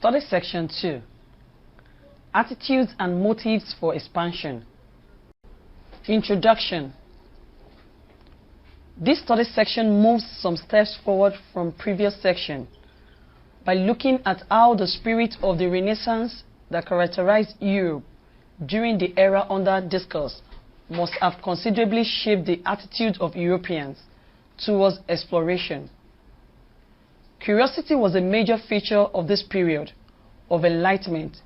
Study Section 2. Attitudes and Motives for Expansion. Introduction. This study section moves some steps forward from previous section by looking at how the spirit of the Renaissance that characterized Europe during the era under discourse must have considerably shaped the attitude of Europeans towards exploration. Curiosity was a major feature of this period of enlightenment,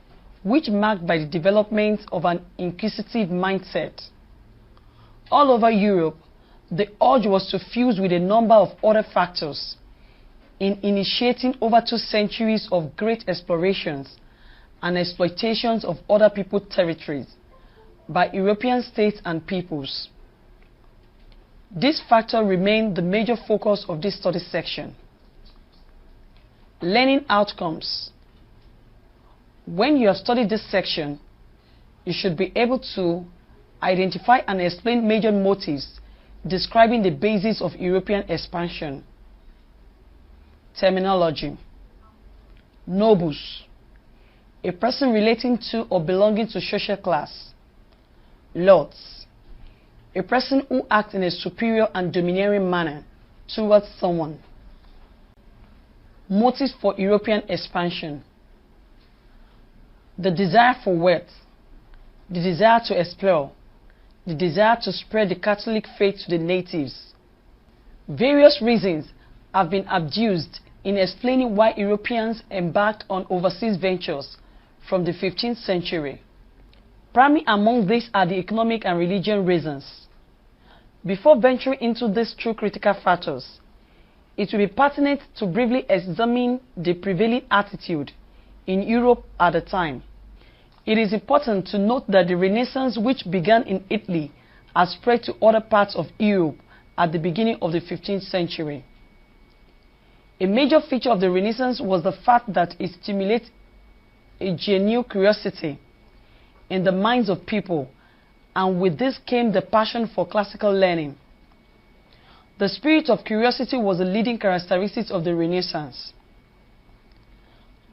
which marked by the development of an inquisitive mindset. All over Europe, the urge was to fuse with a number of other factors in initiating over 2 centuries of great explorations and exploitations of other people's territories by European states and peoples. This factor remained the major focus of this study section. Learning outcomes. When you have studied this section, you should be able to identify and explain major motives describing the basis of European expansion. Terminology. Nobles, a person relating to or belonging to social class. Lords, a person who acts in a superior and domineering manner towards someone. Motives for European expansion. The desire for wealth, the desire to explore, the desire to spread the Catholic faith to the natives. Various reasons have been adduced in explaining why Europeans embarked on overseas ventures from the 15th century. Primary among these are the economic and religious reasons. Before venturing into these two critical factors, it will be pertinent to briefly examine the prevailing attitude in Europe at the time. It is important to note that the Renaissance, which began in Italy, has spread to other parts of Europe at the beginning of the 15th century. A major feature of the Renaissance was the fact that it stimulated a genuine curiosity in the minds of people, and with this came the passion for classical learning. The spirit of curiosity was the leading characteristic of the Renaissance.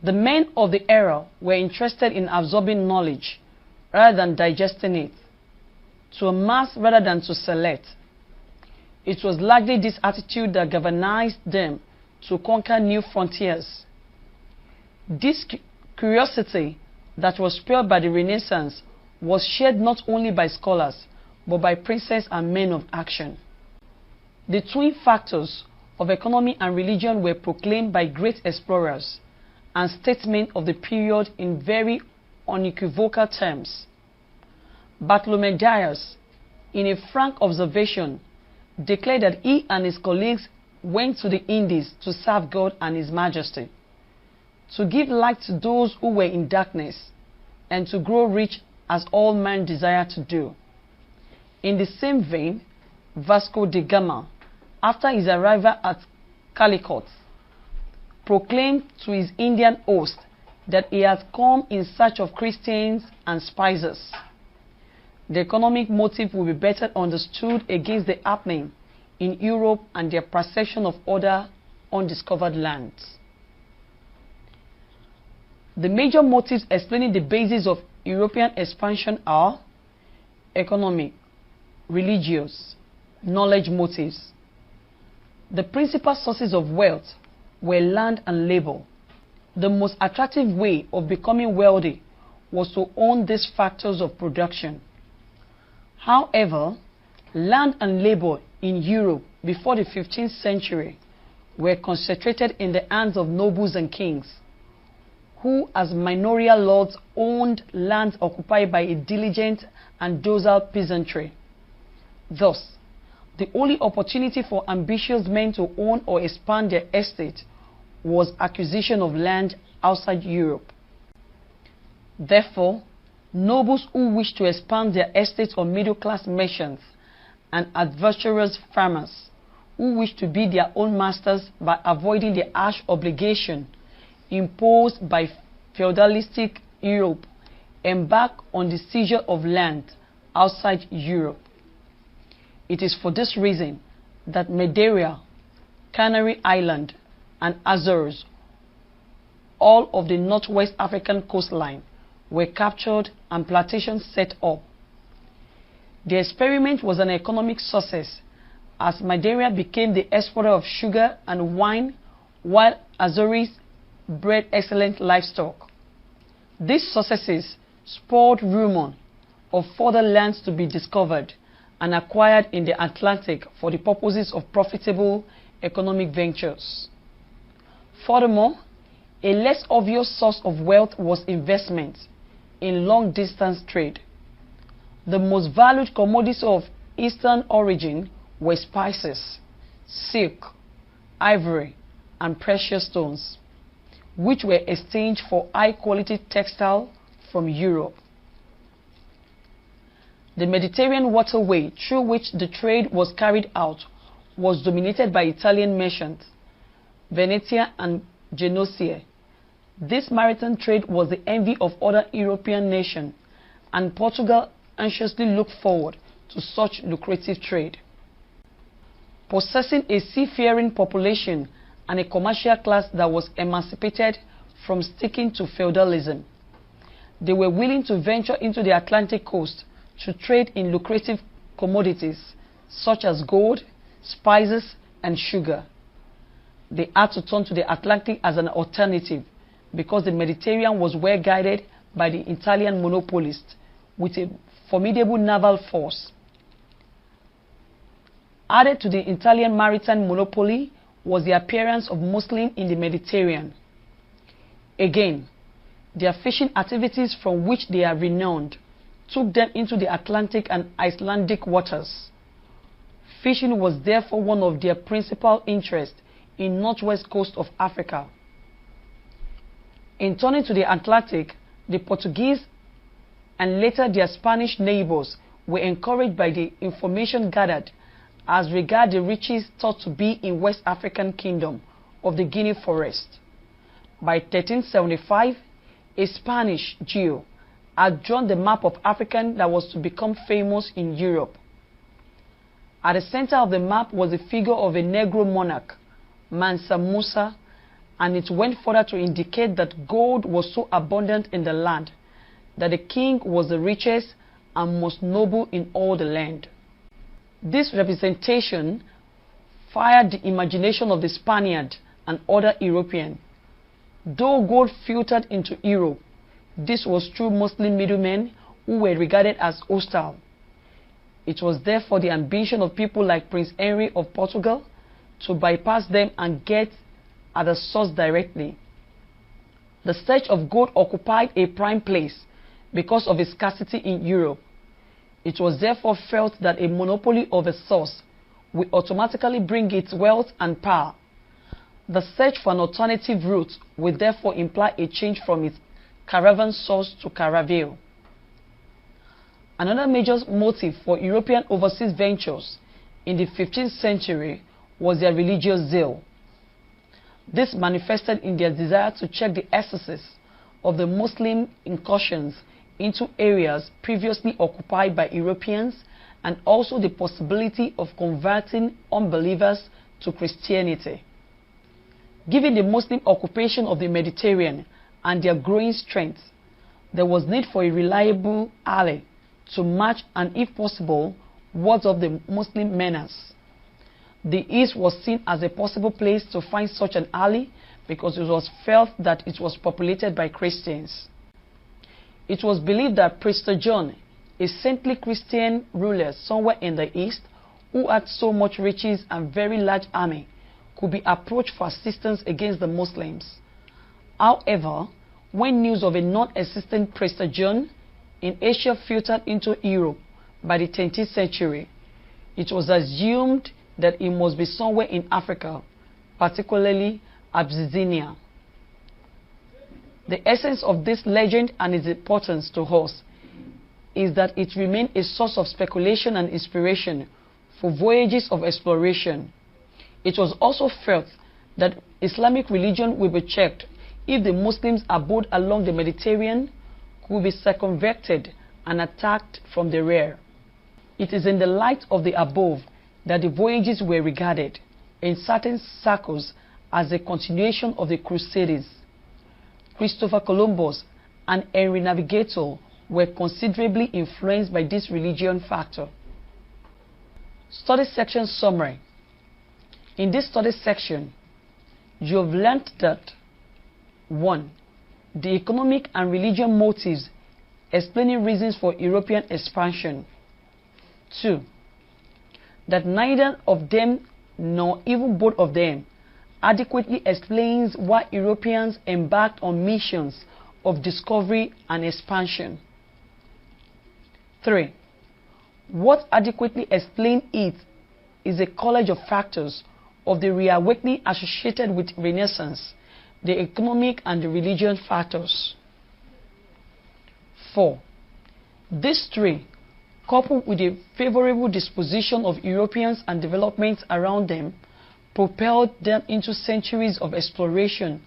The men of the era were interested in absorbing knowledge rather than digesting it, to amass rather than to select. It was largely this attitude that galvanized them to conquer new frontiers. This curiosity that was spurred by the Renaissance was shared not only by scholars, but by princes and men of action. The twin factors of economy and religion were proclaimed by great explorers and statesmen of the period in very unequivocal terms. Bartholomew Dias, in a frank observation, declared that he and his colleagues went to the Indies to serve God and His Majesty, to give light to those who were in darkness, and to grow rich as all men desire to do. In the same vein, Vasco da Gama, after his arrival at Calicut, proclaimed to his Indian host that he had come in search of Christians and spices. The economic motive will be better understood against the happening in Europe and their perception of other undiscovered lands. The major motives explaining the basis of European expansion are economic, religious, knowledge motives. The principal sources of wealth were land and labor. The most attractive way of becoming wealthy was to own these factors of production. However, land and labor in Europe before the 15th century were concentrated in the hands of nobles and kings, who as manorial lords owned lands occupied by a diligent and docile peasantry. Thus, the only opportunity for ambitious men to own or expand their estate was acquisition of land outside Europe. Therefore, nobles who wished to expand their estates, or middle-class merchants and adventurous farmers who wished to be their own masters by avoiding the harsh obligation imposed by feudalistic Europe, embarked on the seizure of land outside Europe. It is for this reason that Madeira, Canary Island, and Azores all of the northwest African coastline were captured and plantations set up. The experiment was an economic success, as Madeira became the exporter of sugar and wine, while Azores bred excellent livestock. These successes spurred rumor of further lands to be discovered and acquired in the Atlantic for the purposes of profitable economic ventures. Furthermore, a less obvious source of wealth was investment in long-distance trade. The most valued commodities of Eastern origin were spices, silk, ivory, and precious stones, which were exchanged for high-quality textile from Europe. The Mediterranean waterway through which the trade was carried out was dominated by Italian merchants, Venezia and Genoa. This maritime trade was the envy of other European nations, and Portugal anxiously looked forward to such lucrative trade. Possessing a seafaring population and a commercial class that was emancipated from sticking to feudalism, they were willing to venture into the Atlantic coast to trade in lucrative commodities such as gold, spices, and sugar. They had to turn to the Atlantic as an alternative because the Mediterranean was well guided by the Italian monopolists with a formidable naval force. Added to the Italian maritime monopoly was the appearance of Muslims in the Mediterranean. Again, their fishing activities, from which they are renowned, took them into the Atlantic and Icelandic waters. Fishing was therefore one of their principal interests in the northwest coast of Africa. In turning to the Atlantic, the Portuguese and later their Spanish neighbors were encouraged by the information gathered as regards the riches thought to be in West African kingdom of the Guinea forest. By 1375, a Spanish Jew had drawn the map of Africa that was to become famous in Europe. At the center of the map was the figure of a Negro monarch, Mansa Musa, and it went further to indicate that gold was so abundant in the land that the king was the richest and most noble in all the land. This representation fired the imagination of the Spaniard and other Europeans. Though gold filtered into Europe, this was through Muslim middlemen who were regarded as hostile. It was therefore the ambition of people like Prince Henry of Portugal to bypass them and get at the source directly. The search of gold occupied a prime place because of its scarcity in Europe. It was therefore felt that a monopoly of a source will automatically bring its wealth and power. The search for an alternative route will therefore imply a change from its caravan source to caravel. Another major motive for European overseas ventures in the 15th century was their religious zeal. This manifested in their desire to check the excesses of the Muslim incursions into areas previously occupied by Europeans, and also the possibility of converting unbelievers to Christianity. Given the Muslim occupation of the Mediterranean and their growing strength, there was need for a reliable ally to match and, if possible, wards off the Muslim menace. The East was seen as a possible place to find such an ally because it was felt that it was populated by Christians. It was believed that Prester John, a saintly Christian ruler somewhere in the East, who had so much riches and very large army, could be approached for assistance against the Muslims. However, when news of a non-existent Prester John in Asia filtered into Europe by the 10th century, it was assumed that he must be somewhere in Africa, particularly Abyssinia. The essence of this legend and its importance to us is that it remained a source of speculation and inspiration for voyages of exploration. It was also felt that Islamic religion will be checked if the Muslims abode along the Mediterranean could be circumvented and attacked from the rear. It is in the light of the above that the voyages were regarded in certain circles as a continuation of the Crusades. Christopher Columbus and Henry Navigator were considerably influenced by this religion factor. Study section summary. In this study section, you have learnt that 1. The economic and religion motives explaining reasons for European expansion. 2. That neither of them nor even both of them adequately explains why Europeans embarked on missions of discovery and expansion. 3. What adequately explains it is a college of factors of the reawakening associated with Renaissance, the economic and the religion factors. 4. These three, coupled with the favorable disposition of Europeans and developments around them, propelled them into centuries of exploration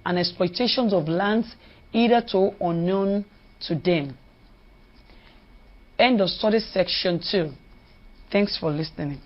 and exploitations of lands hitherto unknown to them. End of study section 2. Thanks for listening.